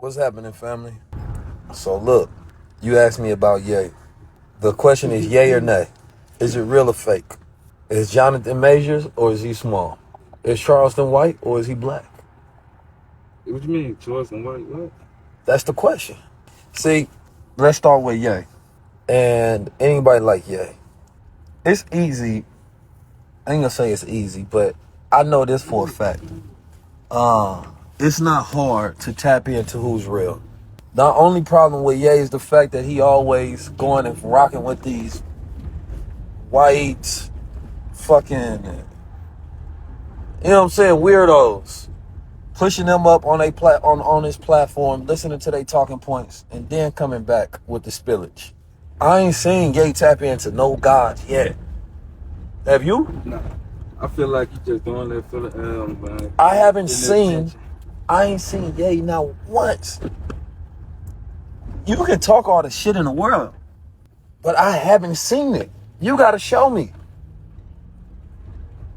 What's happening, family? So look, you asked me about Ye. The question is yay or nay. Is it real or fake? Is Jonathan Majors or is he small? Is Charleston White or is he black? What you mean, Charleston White? What? That's the question. See, let's start with Ye. And anybody like Ye. It's easy. I ain't gonna say it's easy, but I know this for a fact. It's not hard to tap into who's real. The only problem with Ye is the fact that he always going and rocking with these white fucking, you know what I'm saying, weirdos, pushing them up on on his platform, listening to their talking points, and then coming back with the spillage. I ain't seen Ye tap into no gods yet. Have you? Nah. I feel like you just doing that for the man. I ain't seen Ye not once. You can talk all the shit in the world, but I haven't seen it. You gotta show me.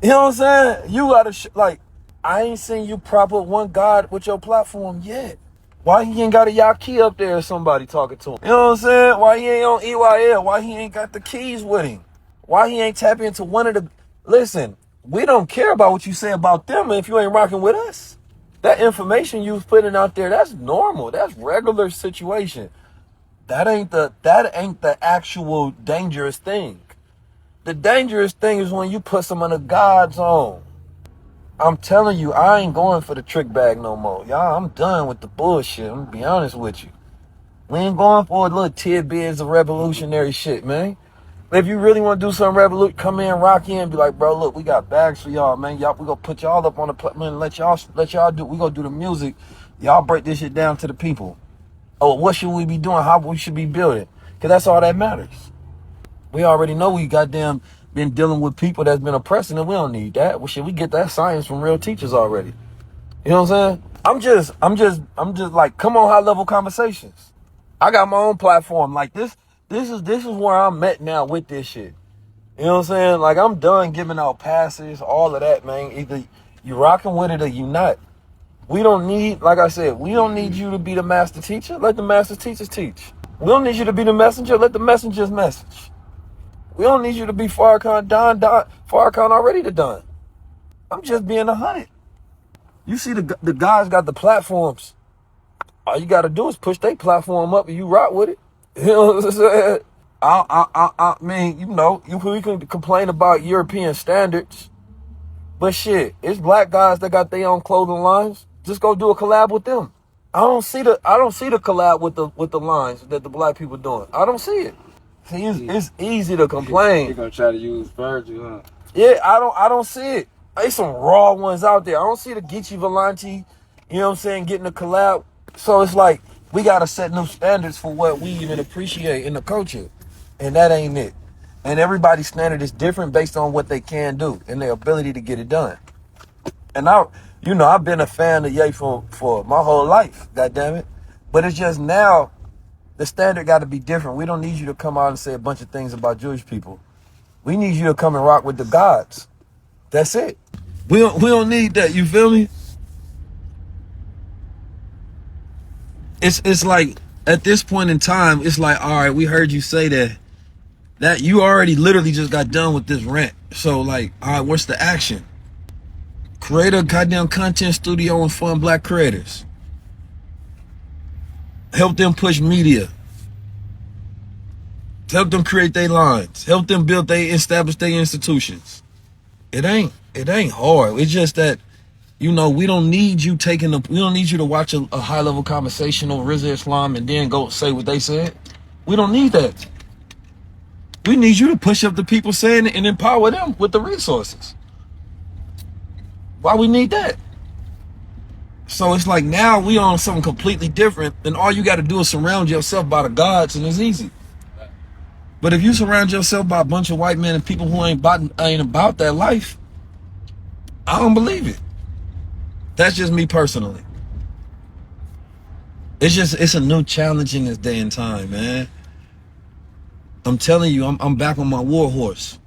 You know what I'm saying? You gotta I ain't seen you prop up one God with your platform yet. Why he ain't got a Yaki up there or somebody talking to him? You know what I'm saying? Why he ain't on EYL? Why he ain't got the keys with him? Why he ain't tapping into one of the... Listen, we don't care about what you say about them if you ain't rocking with us. That information you was putting out there, that's normal. That's regular situation. That ain't the actual dangerous thing. The dangerous thing is when you put some of the gods on. I'm telling you, I ain't going for the trick bag no more. Y'all, I'm done with the bullshit. I'm gonna be honest with you. We ain't going for a little tidbits of revolutionary shit, man. If you really want to do some revolution, come in, rock in, be like, bro, look, we got bags for y'all, man. Y'all, we gonna put y'all up on the platform, let y'all do. We gonna do the music. Y'all break this shit down to the people. Oh, what should we be doing? How we should be building? Cause that's all that matters. We already know we goddamn been dealing with people that's been oppressing, and we don't need that. Well, shit, we get that science from real teachers already. You know what I'm saying? I'm just like, come on, high level conversations. I got my own platform. Like this is where I'm at now with this shit. You know what I'm saying? Like, I'm done giving out passes, all of that, man. Either you rocking with it or you not. We don't need, like I said, we don't need you to be the master teacher. Let the master teachers teach. We don't need you to be the messenger. Let the messengers message. We don't need you to be Farrakhan, Farrakhan already done. I'm just being 100. You see the guys got the platforms. All you got to do is push their platform up and you rock with it. You know what I'm saying? I mean, you know, we can complain about European standards, but shit, it's black guys that got their own clothing lines. Just go do a collab with them. I don't see the collab with the lines that the black people doing. I don't see it. See, it's easy to complain. You're gonna try to use Virgil, huh? Yeah, I don't see it. There's some raw ones out there. I don't see the Geechee Valenti, you know what I'm saying, getting a collab. So it's like, we gotta set new standards for what we even appreciate in the culture. And that ain't it. And everybody's standard is different based on what they can do and their ability to get it done. And I've been a fan of Ye for my whole life, goddammit. But it's just now, the standard got to be different. We don't need you to come out and say a bunch of things about Jewish people. We need you to come and rock with the gods. That's it. We don't need that. You feel me? It's like, at this point in time, it's like, all right, we heard you say that you already literally just got done with this rant. So like, all right, what's the action? Create a goddamn content studio and fund black creators. Help them push media. Help them create their lines. Help them establish their institutions. It ain't hard. It's just that, we don't need you we don't need you to watch a high level conversation on Rizza Islam and then go say what they said. We don't need that. We need you to push up the people saying it and empower them with the resources. Why we need that? So it's like, now we on something completely different, and all you got to do is surround yourself by the gods, and it's easy. But if you surround yourself by a bunch of white men and people who ain't about that life, I don't believe it. That's just me personally. It's a new challenge in this day and time, man. I'm telling you, I'm back on my war horse.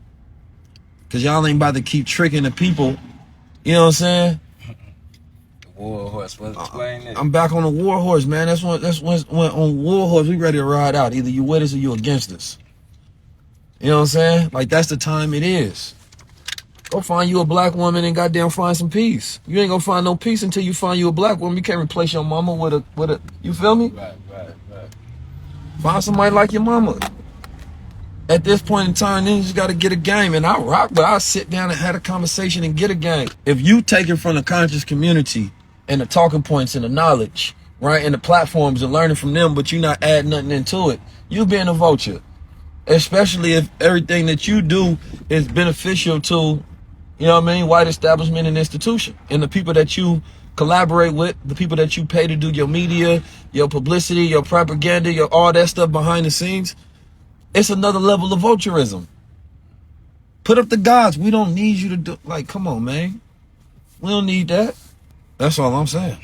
Cause y'all ain't about to keep tricking the people. You know what I'm saying? War horse. What explain that? I'm back on the war horse, man. That's when on war horse we ready to ride out. Either you with us or you against us. You know what I'm saying? Like that's the time it is. Go find you a black woman and goddamn find some peace. You ain't gonna find no peace until you find you a black woman. You can't replace your mama with a. You feel me? Right. Find somebody like your mama. At this point in time, then you just got to get a game. And I rock, but I sit down and have a conversation and get a game. If you take it from the conscious community and the talking points and the knowledge, right, and the platforms and learning from them, but you not adding nothing into it, you being a vulture. Especially if everything that you do is beneficial to, you know what I mean, white establishment and institution. And the people that you collaborate with, the people that you pay to do your media, your publicity, your propaganda, your all that stuff behind the scenes. It's another level of vulturism. Put up the gods. We don't need you to do, like, come on, man. We don't need that. That's all I'm saying.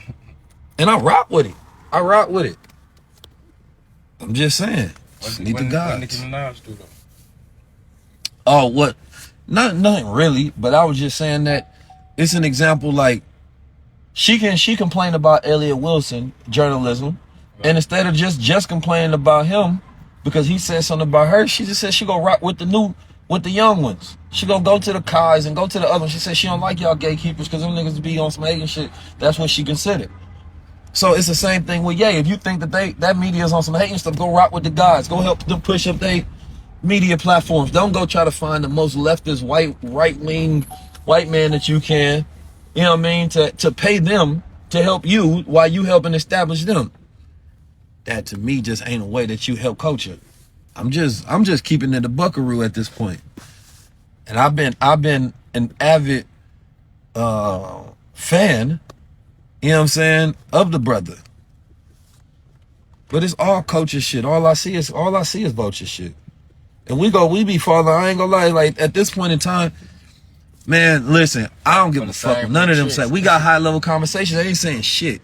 And I rock with it. I'm just saying. Need the gods. When Nicki Minaj do though? Oh, what? Nothing really, but I was just saying that it's an example. Like she complained about Elliot Wilson journalism, right. And instead of just complaining about him because he said something about her, she just said she gonna rock with the young ones. She gonna go to the Kais and go to the other ones. She said she don't like y'all gatekeepers because them niggas be on some hating shit. That's what she considered. So it's the same thing with Ye. If you think that media is on some hating stuff, go rock with the guys. Go help them push up their media platforms. Don't go try to find the most leftist right-wing white man that you can, you know what I mean, to pay them to help you while you helping establish them. That to me just ain't a way that you help culture. I'm just keeping it a buckaroo at this point. And I've been an avid fan, you know what I'm saying, of the brother. But it's all culture shit. All I see is vulture shit. And we be falling. I ain't gonna lie. Like at this point in time, man, listen, I don't give a fuck what none of them say. We got high level conversations. They ain't saying shit.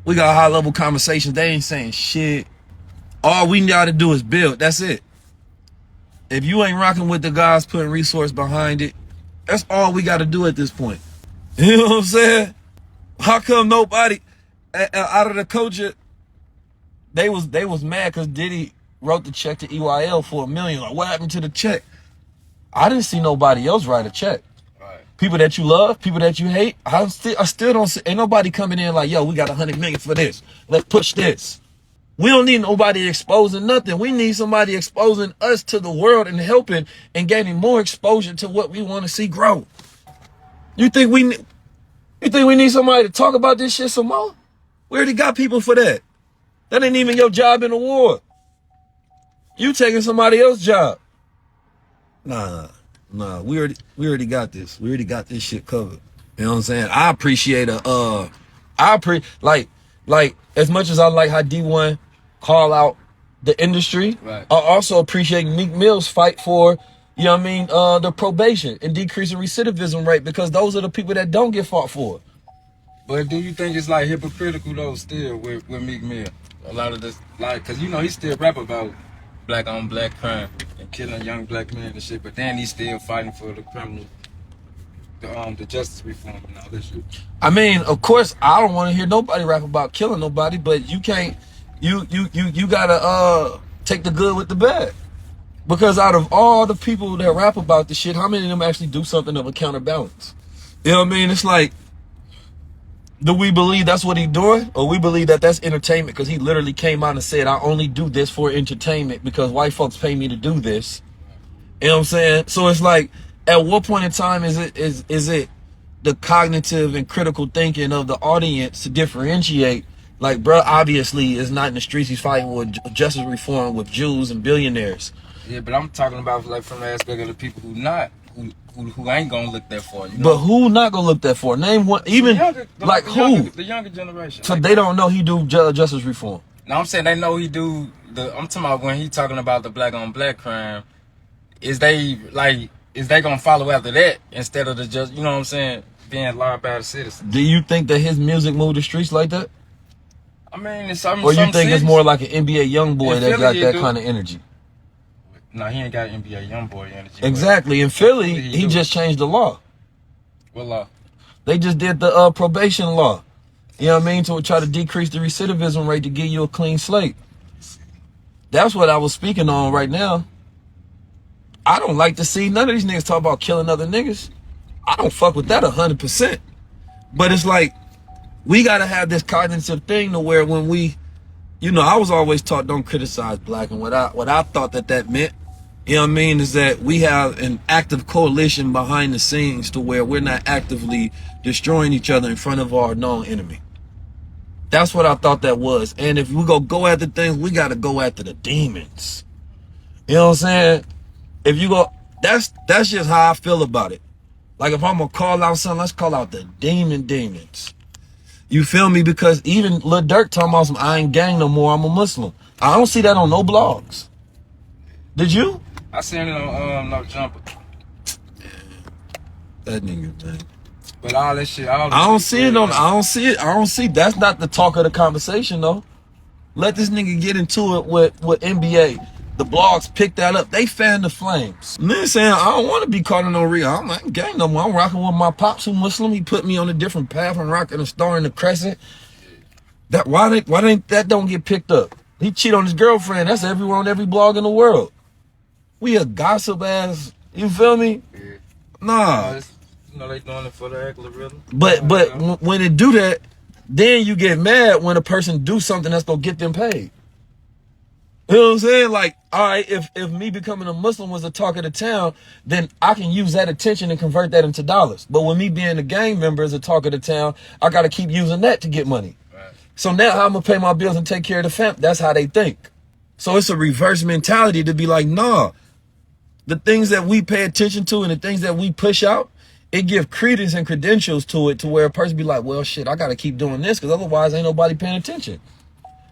We got high level conversations. They ain't saying shit. All we gotta do is build. That's it. If you ain't rocking with the guys putting resource behind it, that's all we gotta do at this point. You know what I'm saying? How come nobody out of the culture? They was mad because Diddy wrote the check to EYL for $1 million. Like, what happened to the check? I didn't see nobody else write a check. Right. People that you love, people that you hate, I still don't see. Ain't nobody coming in like, yo, we got $100 million for this. Let's push this. We don't need nobody exposing nothing. We need somebody exposing us to the world and helping and gaining more exposure to what we want to see grow. You think we need somebody to talk about this shit some more? We already got people for that. That ain't even your job in the war. You taking somebody else's job. Nah. We already got this. We already got this shit covered. You know what I'm saying? I appreciate like as much as I like how D1 call out the industry, right. I also appreciate Meek Mill's fight for, you know what I mean, the probation and decreasing recidivism rate, because those are the people that don't get fought for. But do you think it's like hypocritical though still with Meek Mill? A lot of this, like, cause you know he still rap about black on black crime and killing young black men and shit, but then he's still fighting for the criminal, the justice reform and all this shit. I mean, of course, I don't want to hear nobody rap about killing nobody, but you can't. You gotta take the good with the bad, because out of all the people that rap about the shit, how many of them actually do something of a counterbalance? You know what I mean? It's like, do we believe that's what he's doing, or we believe that that's entertainment? Because he literally came out and said, I only do this for entertainment because white folks pay me to do this. You know what I'm saying? So it's like, at what point in time is it the cognitive and critical thinking of the audience to differentiate? Like, bro, obviously is not in the streets. He's fighting with justice reform with Jews and billionaires. Yeah, but I'm talking about like from the aspect of the people who ain't gonna look that far. You know? But who not gonna look that far? Name one. Even the younger generation. So like they don't know he do justice reform. No, I'm saying they know he do I'm talking about when he talking about the black on black crime. Is they gonna follow after that instead of the just, you know what I'm saying, being law-abiding citizens? Do you think that his music moved the streets like that? I mean, it's something. Or you think it's more like an NBA young boy that got that kind of energy? No, he ain't got NBA young boy energy. Exactly. In Philly, he just changed the law. What law? They just did the probation law. You know what I mean? To try to decrease the recidivism rate to give you a clean slate. That's what I was speaking on right now. I don't like to see none of these niggas talk about killing other niggas. I don't fuck with that 100%. But it's like, we gotta have this cognitive thing to where when we, I was always taught don't criticize black, and what I thought that meant, you know what I mean, is that we have an active coalition behind the scenes to where we're not actively destroying each other in front of our known enemy. That's what I thought that was. And if we go after things, we gotta go after the demons. You know what I'm saying? If you go, that's just how I feel about it. Like if I'm gonna call out something, let's call out the demons. You feel me? Because even Lil Durk talking about some, I ain't gang no more, I'm a Muslim. I don't see that on no blogs. Did you? I seen it on No Jumper. That nigga, man. But all that shit, I don't see it. That's not the talk of the conversation though. Let this nigga get into it with NBA. The blogs pick that up. They fan the flames. Man saying, I don't want to be caught in no real. I'm not gang no more. I'm rocking with my pops who Muslim. He put me on a different path. I'm rocking a star in the crescent. That why ain't that don't get picked up? He cheat on his girlfriend. That's everywhere on every blog in the world. We a gossip ass. You feel me? Yeah. Nah. They doing it for the algorithm. But when it do that, then you get mad when a person do something that's gonna get them paid. You know what I'm saying? Like, all right, if me becoming a Muslim was the talk of the town, then I can use that attention and convert that into dollars. But when me being a gang member is the talk of the town, I got to keep using that to get money. Right. So now how I'm going to pay my bills and take care of the fam? That's how they think. So it's a reverse mentality to be like, nah, the things that we pay attention to and the things that we push out, it give credence and credentials to it to where a person be like, well, shit, I got to keep doing this because otherwise ain't nobody paying attention.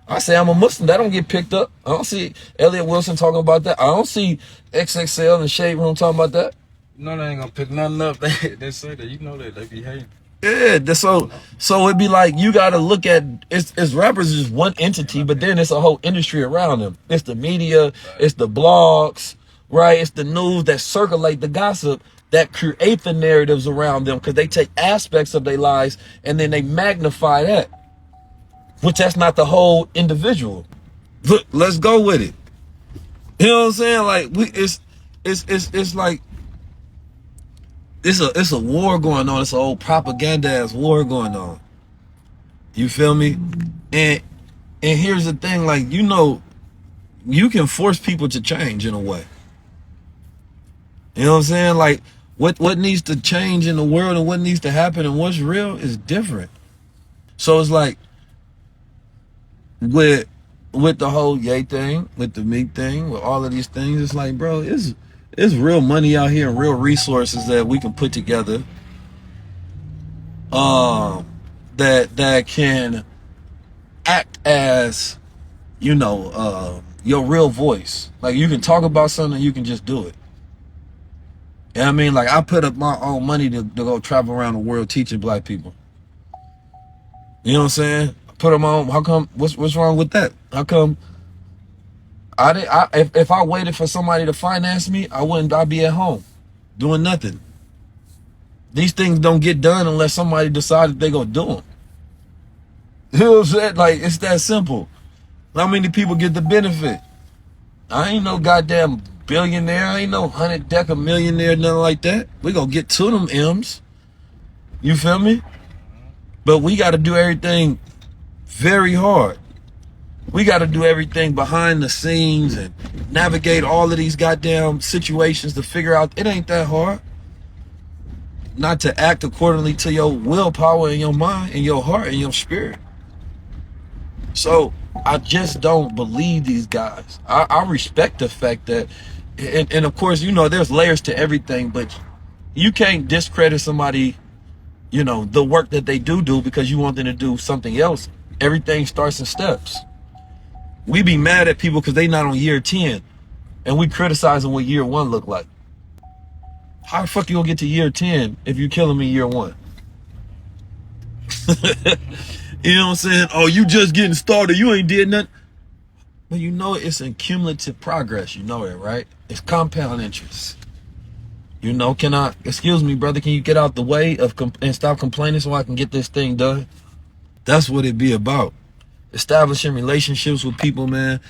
I say I'm a Muslim. That don't get picked up. I don't see Elliot Wilson talking about that. I don't see XXL in the Shade Room talking about that. No, they ain't gonna pick nothing up. They say that. You know that. They be hating. Yeah, so it'd be like you gotta look at it's rappers is just one entity, but then it's a whole industry around them. It's the media, it's the blogs, right? It's the news that circulate the gossip that create the narratives around them because they take aspects of their lives and then they magnify that. Which that's not the whole individual. Look, let's go with it. You know what I'm saying? Like it's like it's a war going on. It's a whole propaganda ass war going on. You feel me? And here's the thing, like, you can force people to change in a way. You know what I'm saying? Like what needs to change in the world and what needs to happen and what's real is different. So it's like with the whole Ye thing, with the Meek thing, with all of these things, it's like, bro, it's real money out here and real resources that we can put together that can act as your real voice. Like you can talk about something, you can just do it. You know what I mean? Like I put up my own money to go travel around the world teaching black people. You know what I'm saying? Put them on. How come? What's wrong with that? How come? If I waited for somebody to finance me, I'd be at home doing nothing. These things don't get done unless somebody decides they're gonna do them. You know what I'm saying? Like it's that simple. How many people get the benefit? I ain't no goddamn billionaire. I ain't no 100-decker millionaire, nothing like that. We gonna get to them M's. You feel me? But we got to do everything very hard. We got to do everything behind the scenes and navigate all of these goddamn situations to figure out it ain't that hard. Not to act accordingly to your willpower and your mind and your heart and your spirit. So I just don't believe these guys. I respect the fact that, and of course, there's layers to everything, but you can't discredit somebody, the work that they do because you want them to do something else. Everything starts in steps. We be mad at people because they not on year 10 and we criticizing what year 1 look like. How the fuck you gonna get to year 10 if you killing me year 1? You know what I'm saying? Oh, you just getting started. You ain't did nothing. But it's in cumulative progress. You know it, right? It's compound interest. You know, can I, excuse me, brother, can you get out the way of and stop complaining so I can get this thing done? That's what it be about. Establishing relationships with people, man,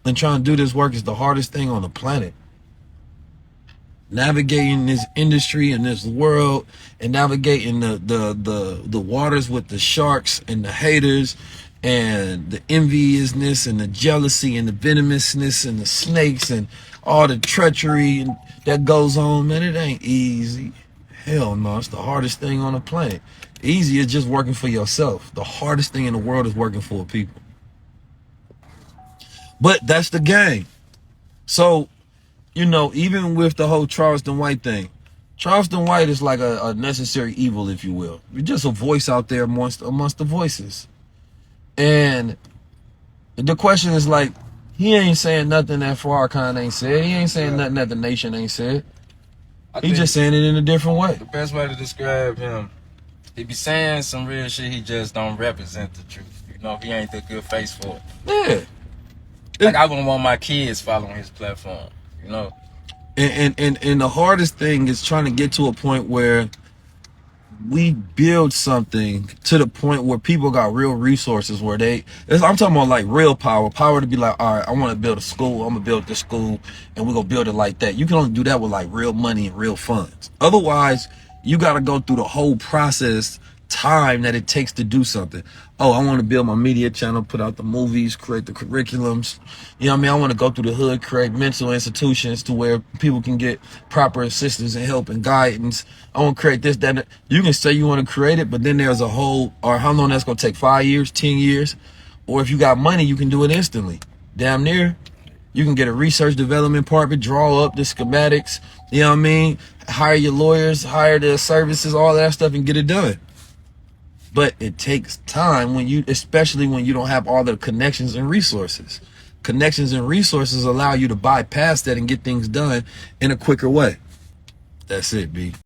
and trying to do this work is the hardest thing on the planet. Navigating this industry and this world, and navigating the waters with the sharks and the haters and the enviousness and the jealousy and the venomousness and the snakes and all the treachery and that goes on, man. It ain't easy. Hell no, it's the hardest thing on the planet. Easy is just working for yourself. The hardest thing in the world is working for people. But that's the game. So, you know, even with the whole Charleston White thing, Charleston White is like a necessary evil, if you will. You're just a voice out there amongst the voices. And the question is like, he ain't saying nothing that Farrakhan ain't said. He ain't saying nothing that the nation ain't said. He just saying it in a different way. The best way to describe him, he be saying some real shit, he just don't represent the truth. You know, he ain't the good face for it. Yeah. Like, I wouldn't want my kids following his platform, you know? And the hardest thing is trying to get to a point where we build something to the point where people got real resources where I'm talking about like real power to be like, all right, I want to build a school, I'm gonna build this school, and we're gonna build it like that. You can only do that with like real money and real funds. Otherwise, you got to go through the whole process, time that it takes to do something. Oh, I want to build my media channel, put out the movies, create the curriculums. You know what I mean? I want to go through the hood, create mental institutions to where people can get proper assistance and help and guidance. I want to create this, that, and that. You can say you want to create it, but then there's a whole, or how long that's going to take, 5 years, 10 years? Or if you got money, you can do it instantly. Damn near. You can get a research development department, draw up the schematics, you know what I mean? Hire your lawyers, hire the services, all that stuff, and get it done. But it takes time especially when you don't have all the connections and resources. Connections and resources allow you to bypass that and get things done in a quicker way. That's it, B.